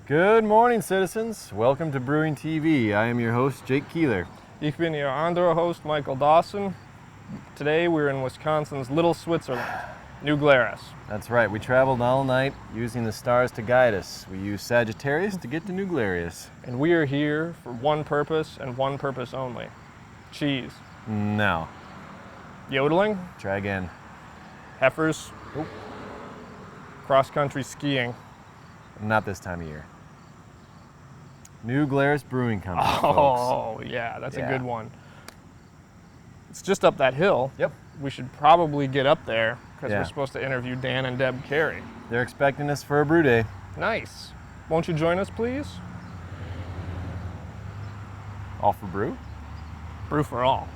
Good morning, citizens. Welcome to Brewing TV. I am your host, Jake Keeler. Ich bin your andere host, Michael Dawson. Today we're in Wisconsin's Little Switzerland, New Glarus. That's right. We traveled all night using the stars to guide us. We used Sagittarius to get to New Glarus. And we are here for one purpose and one purpose only. Cheese. No. Yodeling. Try again. Heifers. Oop. Cross-country skiing. Not this time of year. New Glarus Brewing Company, Oh, folks. yeah, that's a good one. It's just up that hill. Yep. We should probably get up there because Yeah. we're supposed to interview Dan and Deb Carey. They're expecting us for a brew day. Nice. Won't you join us, please? All for brew? Brew for all.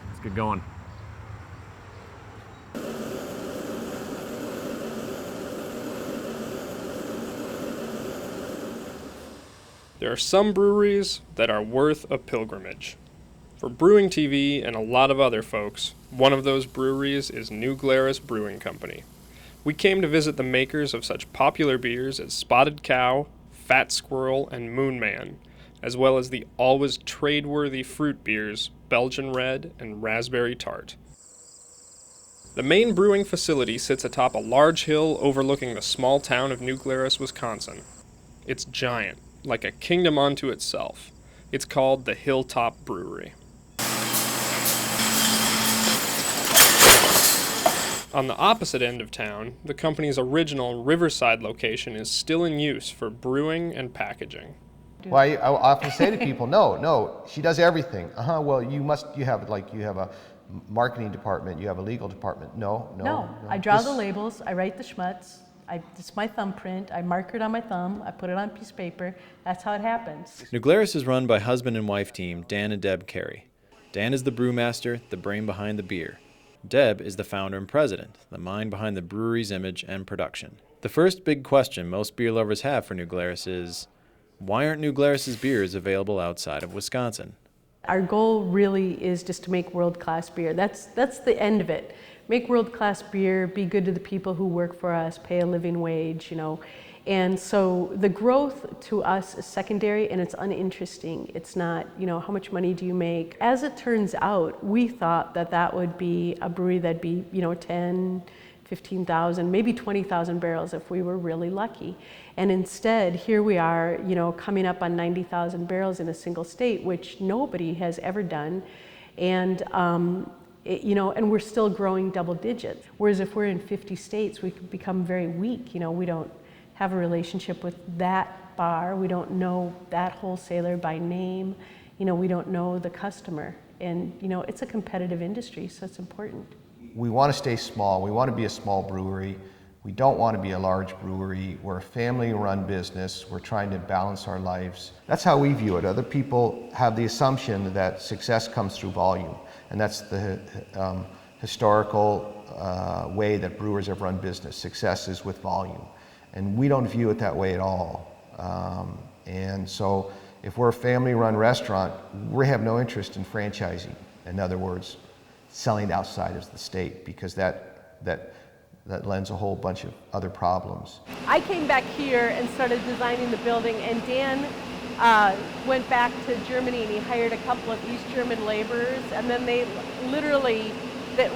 Let's get going. There are some breweries that are worth a pilgrimage. For Brewing TV and a lot of other folks, one of those breweries is New Glarus Brewing Company. We came to visit the makers of such popular beers as Spotted Cow, Fat Squirrel, and Moon Man, as well as the always trade-worthy fruit beers Belgian Red and Raspberry Tart. The main brewing facility sits atop a large hill overlooking the small town of New Glarus, Wisconsin. It's giant, like a kingdom unto itself. It's called the Hilltop Brewery. On the opposite end of town, the company's original Riverside location is still in use for brewing and packaging. Well, I often say to people, no, she does everything. Well, you have a marketing department, you have a legal department. No. I draw the labels, I write the schmutz, it's my thumbprint, I mark it on my thumb, I put it on a piece of paper. That's how it happens. New Glarus is run by husband and wife team Dan and Deb Carey. Dan is the brewmaster, the brain behind the beer. Deb is the founder and president, the mind behind the brewery's image and production. The first big question most beer lovers have for New Glarus is, why aren't New Glarus's beers available outside of Wisconsin? Our goal really is just to make world-class beer. That's the end of it. Make world-class beer, be good to the people who work for us, pay a living wage, And so the growth to us is secondary and it's uninteresting. It's not, how much money do you make? As it turns out, we thought that would be a brewery that'd be, 10, 15,000, maybe 20,000 barrels if we were really lucky. And instead, here we are, coming up on 90,000 barrels in a single state, which nobody has ever done. And, and we're still growing double digits. Whereas if we're in 50 states, we could become very weak. We don't have a relationship with that bar. We don't know that wholesaler by name. We don't know the customer. And, it's a competitive industry, so it's important. We want to stay small. We want to be a small brewery. We don't want to be a large brewery. We're a family-run business. We're trying to balance our lives. That's how we view it. Other people have the assumption that success comes through volume, and that's the historical way that brewers have run business. Success is with volume, and we don't view it that way at all. And so if we're a family-run restaurant, we have no interest in franchising. In other words, selling outside of the state, because that lends a whole bunch of other problems. I came back here and started designing the building, and Dan went back to Germany and he hired a couple of East German laborers, and then they literally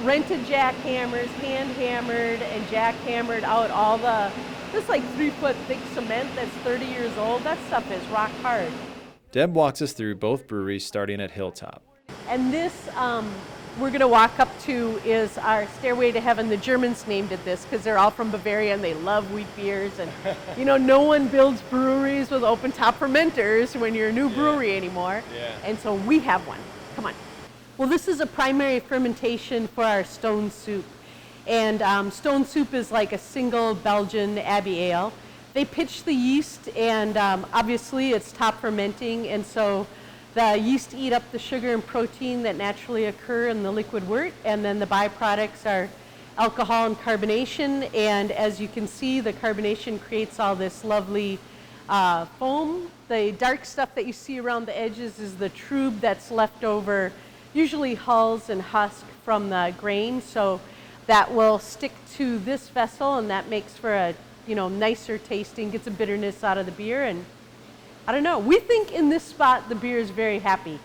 rented jackhammers, hand hammered and jackhammered out all this like 3-foot thick cement that's 30 years old. That stuff is rock hard. Deb walks us through both breweries starting at Hilltop. And this we're going to walk up to is our Stairway to Heaven. The Germans named it this because they're all from Bavaria and they love wheat beers. And no one builds breweries with open top fermenters when you're a new brewery anymore. Yeah. And so we have one. Come on. Well, this is a primary fermentation for our stone soup. And stone soup is like a single Belgian Abbey ale. They pitch the yeast, and obviously it's top fermenting, and so the yeast eat up the sugar and protein that naturally occur in the liquid wort, and then the byproducts are alcohol and carbonation. And as you can see, the carbonation creates all this lovely foam. The dark stuff that you see around the edges is the trub that's left over, usually hulls and husk from the grain. So that will stick to this vessel, and that makes for a nicer tasting, gets a bitterness out of the beer, and I don't know. We think in this spot the beer is very happy.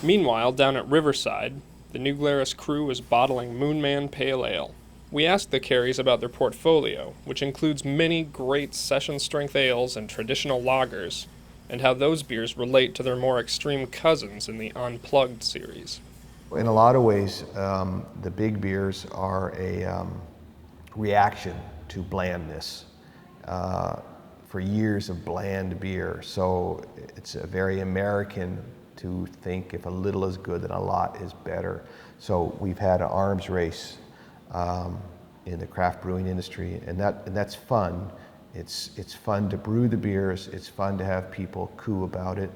Meanwhile, down at Riverside, the New Glarus crew was bottling Moonman Pale Ale. We asked the Careys about their portfolio, which includes many great session-strength ales and traditional lagers, and how those beers relate to their more extreme cousins in the Unplugged series. In a lot of ways, the big beers are a reaction to blandness. For years of bland beer, so it's a very American to think if a little is good, then a lot is better. So we've had an arms race in the craft brewing industry, and that's fun. It's fun to brew the beers. It's fun to have people coo about it,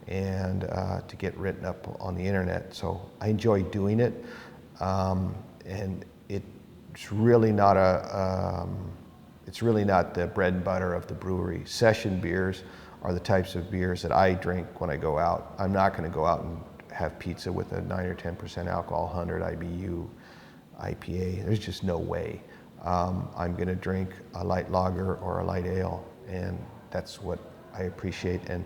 and to get written up on the internet. So I enjoy doing it, and it's really not the bread and butter of the brewery. Session beers are the types of beers that I drink when I go out. I'm not going to go out and have pizza with a 9 or 10% alcohol, 100 IBU IPA. There's just no way. I'm going to drink a light lager or a light ale, and that's what I appreciate, and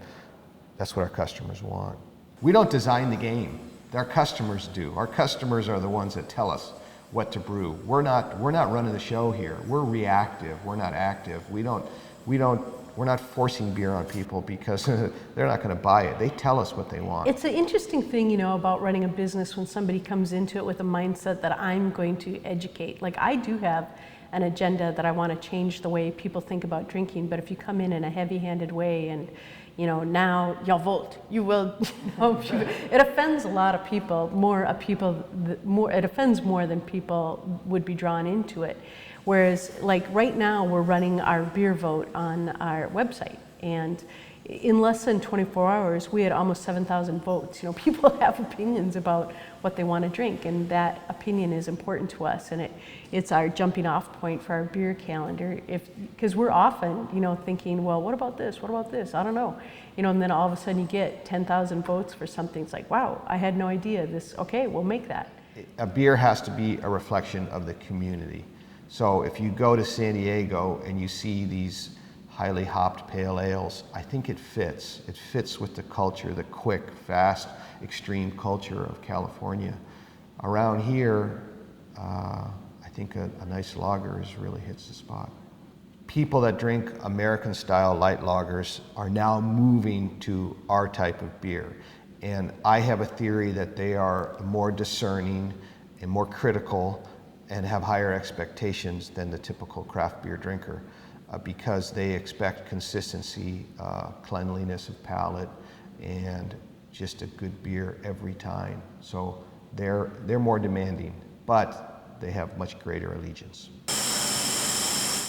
that's what our customers want. We don't design the game. Our customers do. Our customers are the ones that tell us what to brew. We're not running the show here. We're reactive. We're not active. We're not forcing beer on people because they're not going to buy it. They tell us what they want. It's an interesting thing, about running a business when somebody comes into it with a mindset that I'm going to educate. Like, I do have an agenda that I want to change the way people think about drinking, but if you come in a heavy-handed way and now you'll vote, you will, it offends a lot of people, it offends more than people would be drawn into it. Whereas, like right now, we're running our beer vote on our website, and in less than 24 hours, we had almost 7,000 votes. People have opinions about what they want to drink, and that opinion is important to us, and it's our jumping off point for our beer calendar. Because we're often, thinking, well, what about this? What about this? I don't know. And then all of a sudden you get 10,000 votes for something. It's like, wow, I had no idea this. Okay, we'll make that. A beer has to be a reflection of the community. So if you go to San Diego and you see these highly hopped pale ales, I think it fits. It fits with the culture, the quick, fast, extreme culture of California. Around here, I think a nice lager really hits the spot. People that drink American-style light lagers are now moving to our type of beer. And I have a theory that they are more discerning and more critical and have higher expectations than the typical craft beer drinker because they expect consistency, cleanliness of palate, and just a good beer every time. So they're more demanding, but they have much greater allegiance.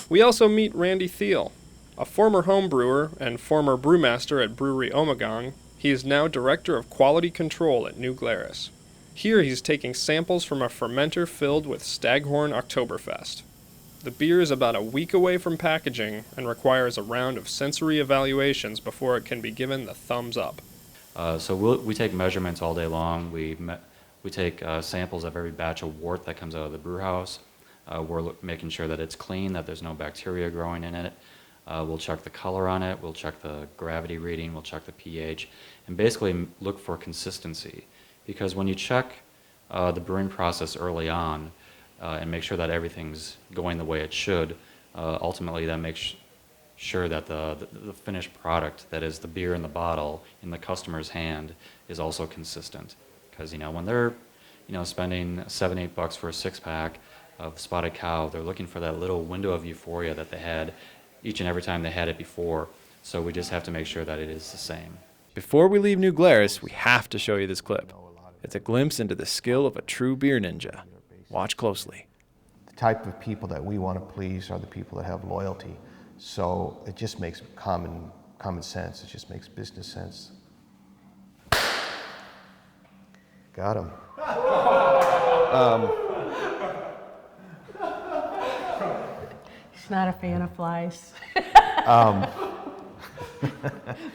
We also meet Randy Thiel, a former home brewer and former brewmaster at Brewery Ommegang. He is now Director of Quality Control at New Glarus. Here he's taking samples from a fermenter filled with Staghorn Oktoberfest. The beer is about a week away from packaging and requires a round of sensory evaluations before it can be given the thumbs up. So we take measurements all day long. We take samples of every batch of wort that comes out of the brew house. We're making sure that it's clean, that there's no bacteria growing in it. We'll check the color on it, we'll check the gravity reading, we'll check the pH, and basically look for consistency. Because when you check the brewing process early on and make sure that everything's going the way it should, ultimately that makes sure that the finished product, that is the beer in the bottle in the customer's hand, is also consistent. Because when they're spending $7-8 for a 6-pack of Spotted Cow, they're looking for that little window of euphoria that they had each and every time they had it before. So we just have to make sure that it is the same. Before we leave New Glarus, we have to show you this clip. It's a glimpse into the skill of a true beer ninja. Watch closely. The type of people that we want to please are the people that have loyalty. So it just makes common sense. It just makes business sense. Got him. He's not a fan of flies.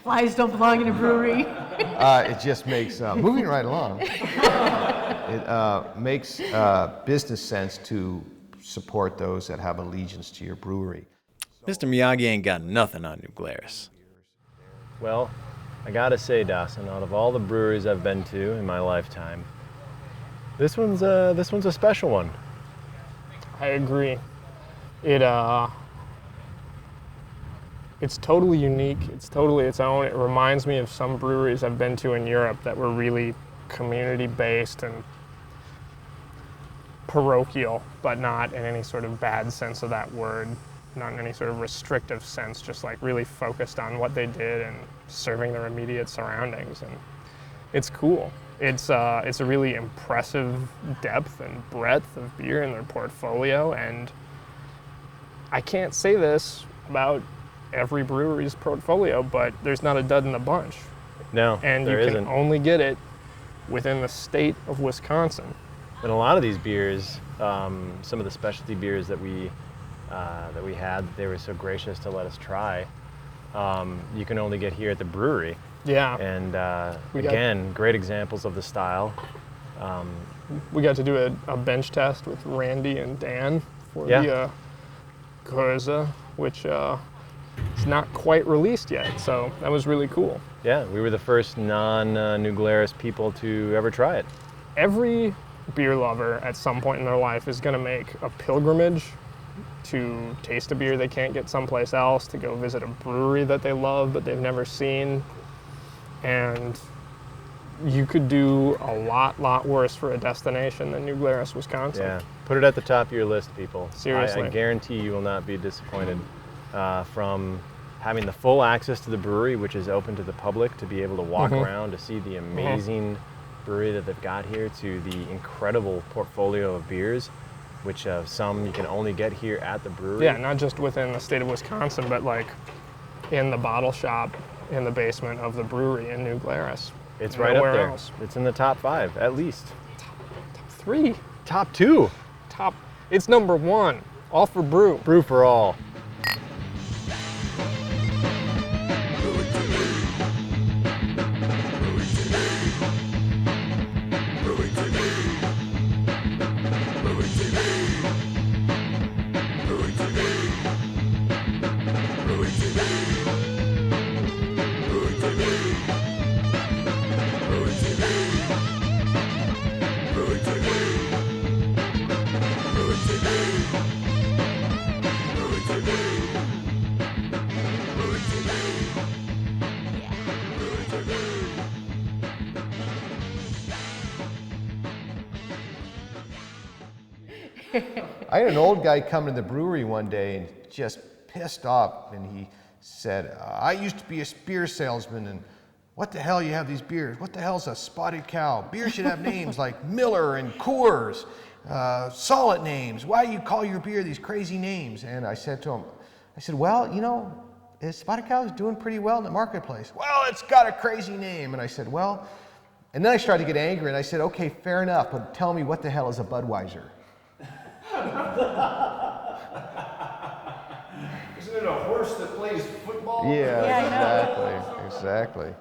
Flies don't belong in a brewery. It just makes, moving right along, it makes business sense to support those that have allegiance to your brewery. Mr. Miyagi ain't got nothing on New Glarus. Well, I gotta say, Dawson, out of all the breweries I've been to in my lifetime, this one's a special one. I agree. It's totally unique. It's totally its own. It reminds me of some breweries I've been to in Europe that were really community-based and parochial, but not in any sort of bad sense of that word, not in any sort of restrictive sense, just like really focused on what they did and serving their immediate surroundings. And it's cool. It's a really impressive depth and breadth of beer in their portfolio, and I can't say this about every brewery's portfolio, but there's not a dud in the bunch. No, And there you can isn't. only get it within the state of Wisconsin. And a lot of these beers, some of the specialty beers that we had, they were so gracious to let us try. You can only get here at the brewery. Yeah. And We got- again, great examples of the style. We got to do a bench test with Randy and Dan for Yeah. the Glarus, which is not quite released yet, so that was really cool. Yeah, we were the first non-New Glarus people to ever try it. Every beer lover at some point in their life is going to make a pilgrimage to taste a beer they can't get someplace else, to go visit a brewery that they love but they've never seen. And you could do a lot worse for a destination than New Glarus, Wisconsin. Yeah, put it at the top of your list, people. Seriously. I guarantee you will not be disappointed from having the full access to the brewery, which is open to the public, to be able to walk around, to see the amazing brewery that they've got here, to the incredible portfolio of beers, which some you can only get here at the brewery. Yeah, not just within the state of Wisconsin, but like in the bottle shop in the basement of the brewery in New Glarus. It's right up Nowhere there. else. It's in the top 5, at least. 3, Top 2. it's number 1, all for brew. Brew for all. I had an old guy come to the brewery one day and just pissed off, and he said, I used to be a beer salesman, and what the hell you have these beers? What the hell's a spotted cow? Beer should have names like Miller and Coors, solid names. Why do you call your beer these crazy names? And I said to him, well, you know, Spotted Cow is doing pretty well in the marketplace. Well, it's got a crazy name. And I said, well, and then I started to get angry, and I said, okay, fair enough, but tell me, what the hell is a Budweiser? Isn't it a horse that plays football? Yeah, Yeah, I know. exactly.